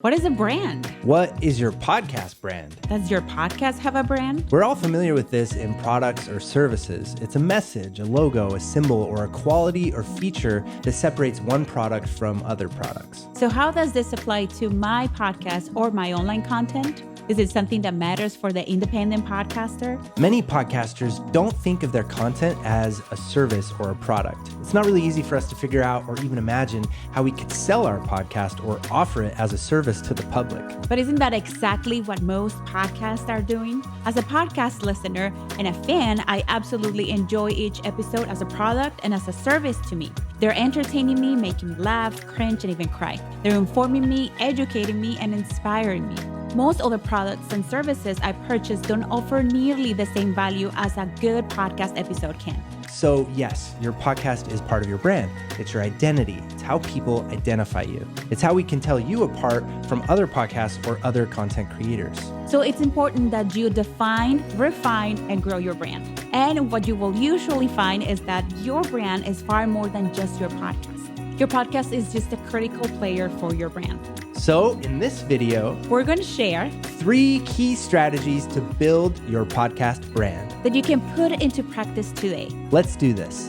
What is a brand? What is your podcast brand? Does your podcast have a brand? We're all familiar with this in products or services. It's a message, a logo, a symbol, or a quality or feature that separates one product from other products. So how does this apply to my podcast or my online content? Is it something that matters for the independent podcaster? Many podcasters don't think of their content as a service or a product. It's not really easy for us to figure out or even imagine how we could sell our podcast or offer it as a service to the public. But isn't that exactly what most podcasts are doing? As a podcast listener and a fan, I absolutely enjoy each episode as a product and as a service to me. They're entertaining me, making me laugh, cringe, and even cry. They're informing me, educating me, and inspiring me. Most other products and services I purchase don't offer nearly the same value as a good podcast episode can. So yes, your podcast is part of your brand. It's your identity. It's how people identify you. It's how we can tell you apart from other podcasts or other content creators. So it's important that you define, refine, and grow your brand. And what you will usually find is that your brand is far more than just your podcast. Your podcast is just a critical player for your brand. So in this video, we're going to share 3 key strategies to build your podcast brand that you can put into practice today. Let's do this.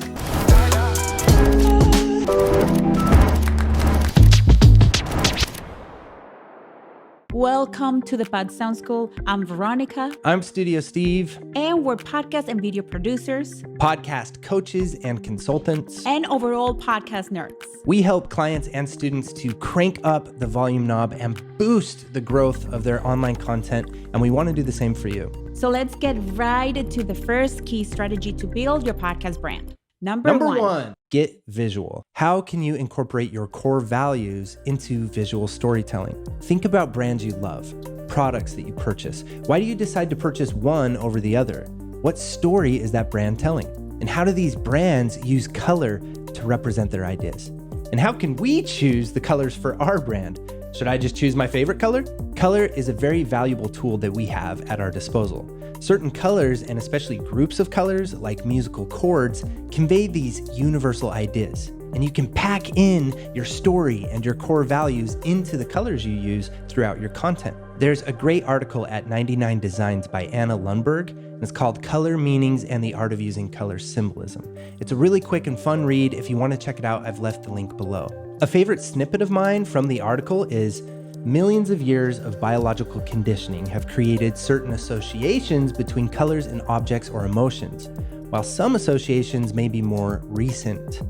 Welcome to the Pod Sound School. I'm Veronica. I'm Studio Steve. And we're podcast and video producers, podcast coaches and consultants, and overall podcast nerds. We help clients and students to crank up the volume knob and boost the growth of their online content, and we want to do the same for you. So let's get right to the first key strategy to build your podcast brand. Number one, get visual. How can you incorporate your core values into visual storytelling? Think about brands you love, products that you purchase. Why do you decide to purchase one over the other? What story is that brand telling? And how do these brands use color to represent their ideas? And how can we choose the colors for our brand? Should I just choose my favorite color? Color is a very valuable tool that we have at our disposal. Certain colors, and especially groups of colors like musical chords, convey these universal ideas. And you can pack in your story and your core values into the colors you use throughout your content. There's a great article at 99 Designs by Anna Lundberg, and it's called Color Meanings and the Art of Using Color Symbolism. It's a really quick and fun read. If you want to check it out, I've left the link below. A favorite snippet of mine from the article is, millions of years of biological conditioning have created certain associations between colors and objects or emotions, while some associations may be more recent.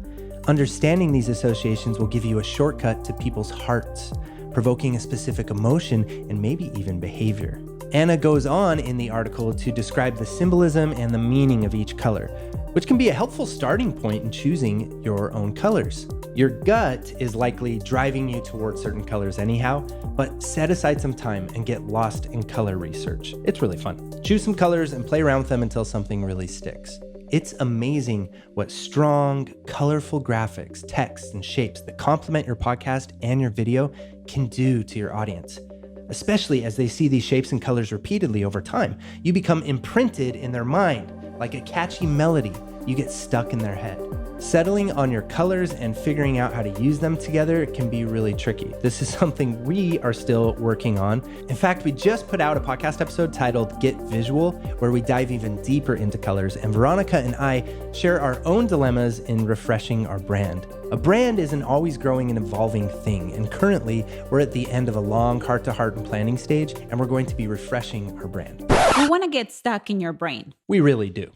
Understanding these associations will give you a shortcut to people's hearts, provoking a specific emotion and maybe even behavior. Anna goes on in the article to describe the symbolism and the meaning of each color, which can be a helpful starting point in choosing your own colors. Your gut is likely driving you towards certain colors anyhow, but set aside some time and get lost in color research. It's really fun. Choose some colors and play around with them until something really sticks. It's amazing what strong, colorful graphics, text, and shapes that complement your podcast and your video can do to your audience. Especially as they see these shapes and colors repeatedly over time. You become imprinted in their mind like a catchy melody. You get stuck in their head. Settling on your colors and figuring out how to use them together can be really tricky. This is something we are still working on. In fact, we just put out a podcast episode titled Get Visual, where we dive even deeper into colors, and Veronica and I share our own dilemmas in refreshing our brand. A brand is an always growing and evolving thing, and currently we're at the end of a long heart-to-heart and planning stage, and we're going to be refreshing our brand. We want to get stuck in your brain. We really do.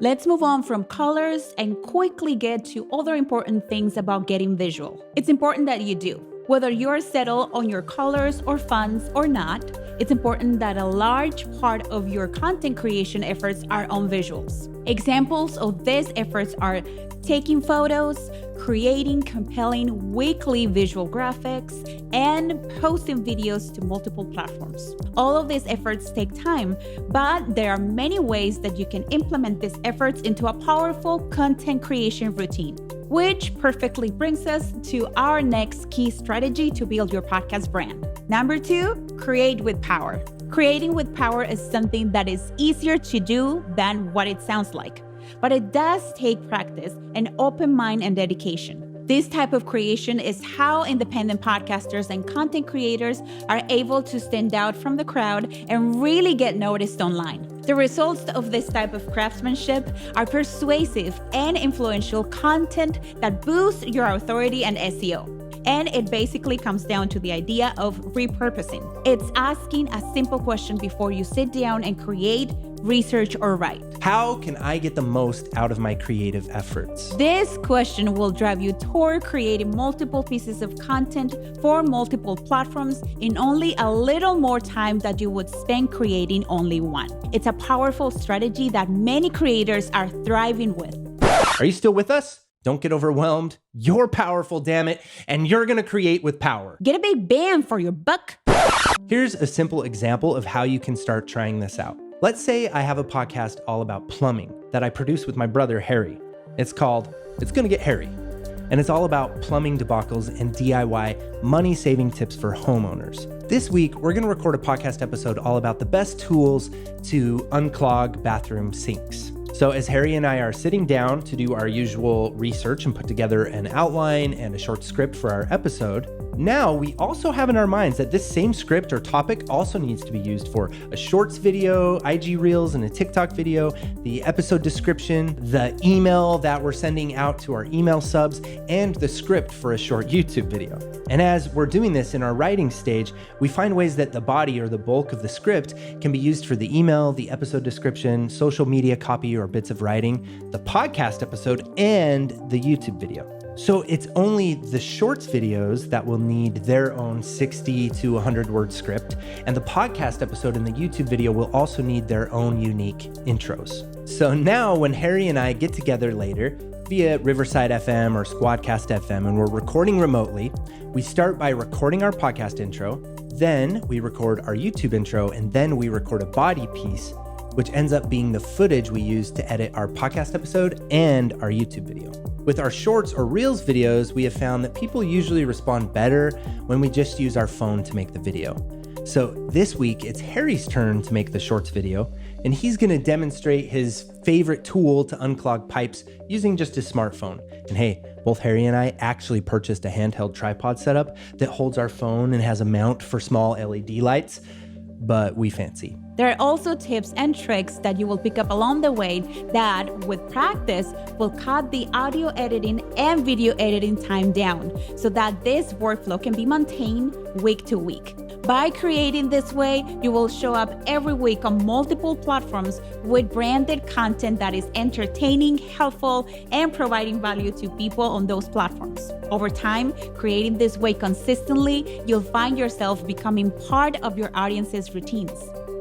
Let's move on from colors and quickly get to other important things about getting visual. It's important that you do. Whether you're settled on your colors or fonts or not, it's important that a large part of your content creation efforts are on visuals. Examples of these efforts are taking photos, creating compelling weekly visual graphics, and posting videos to multiple platforms. All of these efforts take time, but there are many ways that you can implement these efforts into a powerful content creation routine, which perfectly brings us to our next key strategy to build your podcast brand. Number 2, create with power. Creating with power is something that is easier to do than what it sounds like, but it does take practice, an open mind, and dedication. This type of creation is how independent podcasters and content creators are able to stand out from the crowd and really get noticed online. The results of this type of craftsmanship are persuasive and influential content that boosts your authority and SEO. And it basically comes down to the idea of repurposing. It's asking a simple question before you sit down and create, research, or write. How can I get the most out of my creative efforts? This question will drive you toward creating multiple pieces of content for multiple platforms in only a little more time than you would spend creating only one. It's a powerful strategy that many creators are thriving with. Are you still with us? Don't get overwhelmed. You're powerful, damn it, and you're gonna create with power. Get a big bang for your buck. Here's a simple example of how you can start trying this out. Let's say I have a podcast all about plumbing that I produce with my brother, Harry. It's called It's Gonna Get Harry. And it's all about plumbing debacles and DIY money-saving tips for homeowners. This week, we're gonna record a podcast episode all about the best tools to unclog bathroom sinks. So as Harry and I are sitting down to do our usual research and put together an outline and a short script for our episode, now we also have in our minds that this same script or topic also needs to be used for a shorts video, IG Reels, and a TikTok video, the episode description, the email that we're sending out to our email subs, and the script for a short YouTube video. And as we're doing this in our writing stage, we find ways that the body or the bulk of the script can be used for the email, the episode description, social media copy or bits of writing, the podcast episode, and the YouTube video. So it's only the shorts videos that will need their own 60 to 100 word script, and the podcast episode and the YouTube video will also need their own unique intros. So now when Harry and I get together later via Riverside FM or Squadcast FM and we're recording remotely, we start by recording our podcast intro, then we record our YouTube intro, and then we record a body piece, which ends up being the footage we use to edit our podcast episode and our YouTube video. With our shorts or reels videos, we have found that people usually respond better when we just use our phone to make the video. So this week, it's Harry's turn to make the shorts video, and he's gonna demonstrate his favorite tool to unclog pipes using just his smartphone. And hey, both Harry and I actually purchased a handheld tripod setup that holds our phone and has a mount for small LED lights, but we fancy. There are also tips and tricks that you will pick up along the way that, with practice, will cut the audio editing and video editing time down so that this workflow can be maintained week to week. By creating this way, you will show up every week on multiple platforms with branded content that is entertaining, helpful, and providing value to people on those platforms. Over time, creating this way consistently, you'll find yourself becoming part of your audience's routines.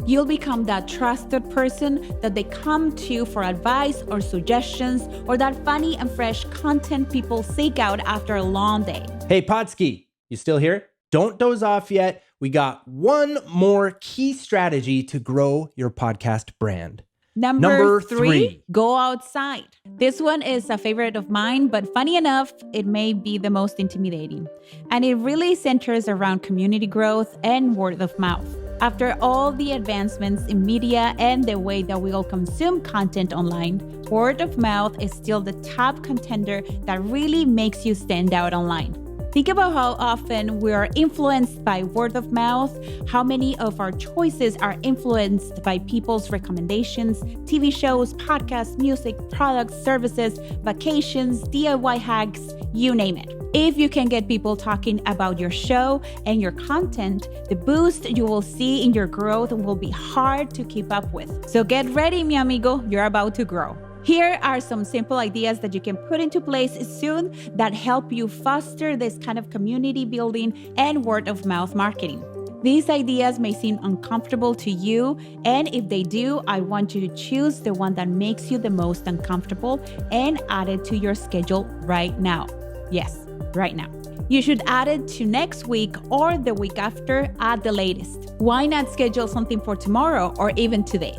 You'll become that trusted person that they come to for advice or suggestions, or that funny and fresh content people seek out after a long day. Hey, Podsky, you still here? Don't doze off yet. We got one more key strategy to grow your podcast brand. Number three, go outside. This one is a favorite of mine, but funny enough, it may be the most intimidating. And it really centers around community growth and word of mouth. After all the advancements in media and the way that we all consume content online, word of mouth is still the top contender that really makes you stand out online. Think about how often we are influenced by word of mouth, how many of our choices are influenced by people's recommendations, TV shows, podcasts, music, products, services, vacations, DIY hacks, you name it. If you can get people talking about your show and your content, the boost you will see in your growth will be hard to keep up with. So get ready, mi amigo, you're about to grow. Here are some simple ideas that you can put into place soon that help you foster this kind of community building and word of mouth marketing. These ideas may seem uncomfortable to you, and if they do, I want you to choose the one that makes you the most uncomfortable and add it to your schedule right now. Yes, right now. You should add it to next week or the week after at the latest. Why not schedule something for tomorrow or even today?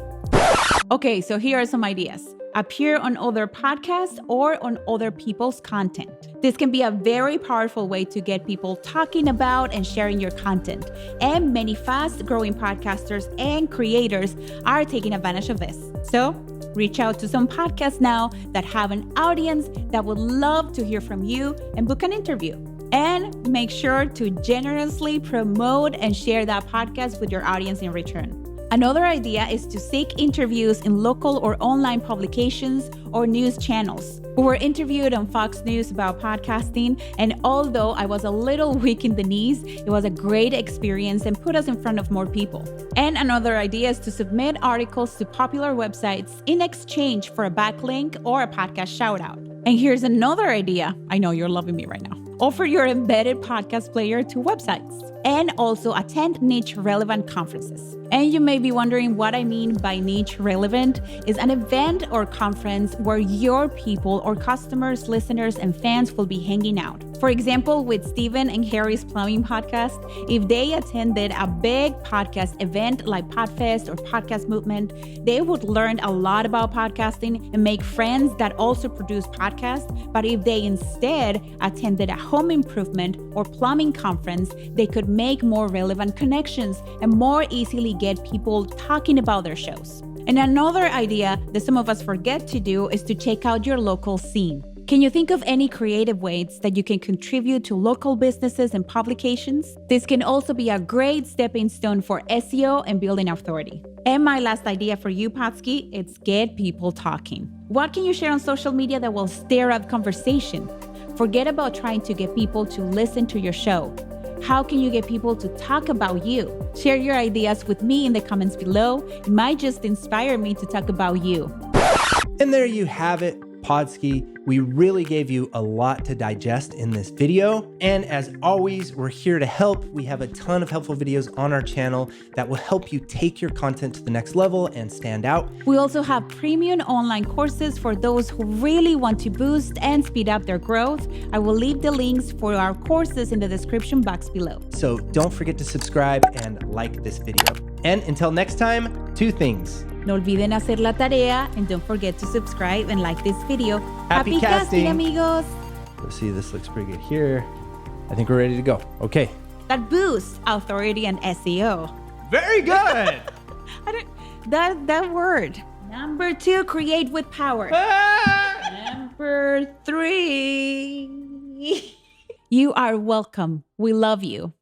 Okay, so here are some ideas. Appear on other podcasts or on other people's content. This can be a very powerful way to get people talking about and sharing your content. And many fast-growing podcasters and creators are taking advantage of this. So Reach out to some podcasts now that have an audience that would love to hear from you and book an interview. And make sure to generously promote and share that podcast with your audience in return. Another idea is to seek interviews in local or online publications or news channels. We were interviewed on Fox News about podcasting, and although I was a little weak in the knees, it was a great experience and put us in front of more people. And another idea is to submit articles to popular websites in exchange for a backlink or a podcast shoutout. And here's another idea. I know you're loving me right now. Offer your embedded podcast player to websites and also attend niche relevant conferences. And you may be wondering what I mean by niche relevant is an event or conference where your people or customers, listeners, and fans will be hanging out. For example, with Stephen and Harry's Plumbing podcast, if they attended a big podcast event like Podfest or Podcast Movement, they would learn a lot about podcasting and make friends that also produce podcasts. But if they instead attended a home improvement or plumbing conference, they could make more relevant connections and more easily get people talking about their shows. And another idea that some of us forget to do is to check out your local scene. Can you think of any creative ways that you can contribute to local businesses and publications? This can also be a great stepping stone for SEO and building authority. And my last idea for you, Potsky, it's get people talking. What can you share on social media that will stir up conversation? Forget about trying to get people to listen to your show. How can you get people to talk about you? Share your ideas with me in the comments below. It might just inspire me to talk about you. And there you have it, Podsky. We really gave you a lot to digest in this video. And as always, we're here to help. We have a ton of helpful videos on our channel that will help you take your content to the next level and stand out. We also have premium online courses for those who really want to boost and speed up their growth. I will leave the links for our courses in the description box below. So don't forget to subscribe and like this video. And until next time, 2 things. No olviden hacer la tarea and don't forget to subscribe and like this video. Happy casting, amigos. Let's see, this looks pretty good here. I think we're ready to go. Okay. That boosts authority and SEO. Very good. That word. Number 2, create with power. Number 3. You are welcome. We love you.